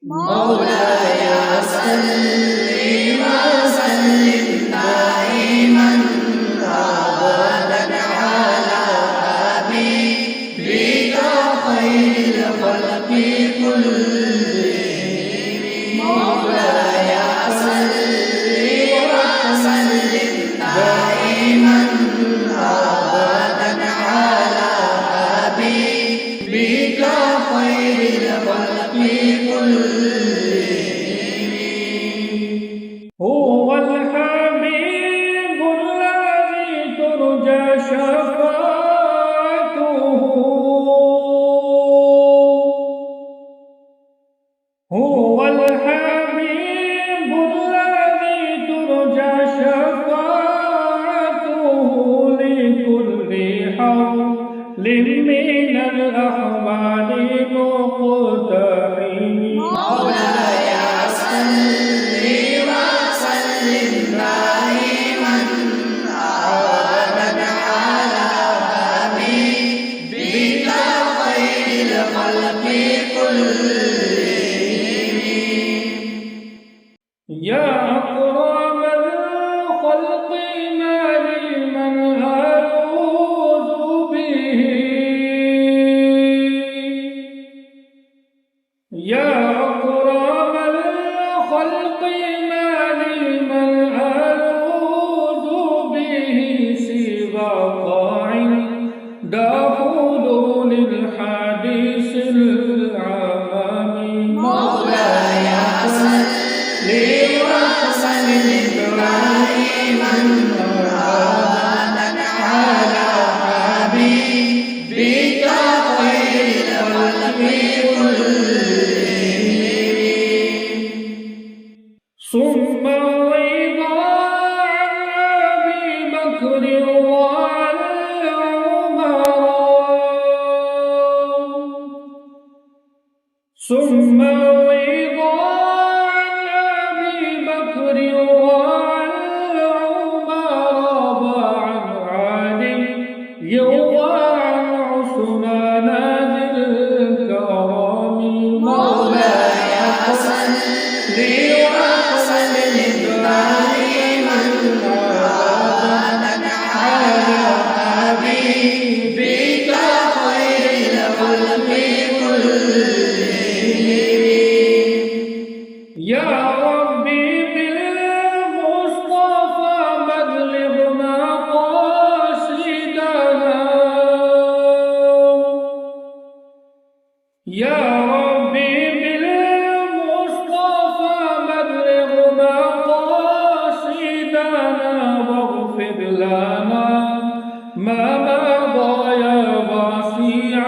مولاي صل وسلم دائما أبدا على حبيبك خير الخلق كلهم. مولاي صل وسلم دائما أبدا على حبيبك خير الخلق كلهم. هو الحبيب الذي ترجى شفاعته، هو الحبيب الذي ترجى شفاعته لكل حول من الأحوال مقتحم. مولاي صل وسلم دائما أبدا على حبيبك خير الخلق كلهم. يا أكرم الخلق ما لمن ألوذ به، يا أكرم الخلق ما لمن ألوذ به سوى قاع دخول الحديث العام. مولاي صل وسلم دائما أبدا على حبيبك خير الخلق كلهم. ثم الرضا عن أبي بكر وعن عمر، ثم الرضا عن أبي بكر وعن عمر وعن علي وعن عثمان ذي الكرم. مولاي صل وسلم دائما أبدا على حبيبك خير الخلق كلهم. يا ربي بالمصطفى بلغ مقاصدنا، يا ربي بالمصطفى بلغ مقاصدنا واغفر لنا ما مضى يا واسع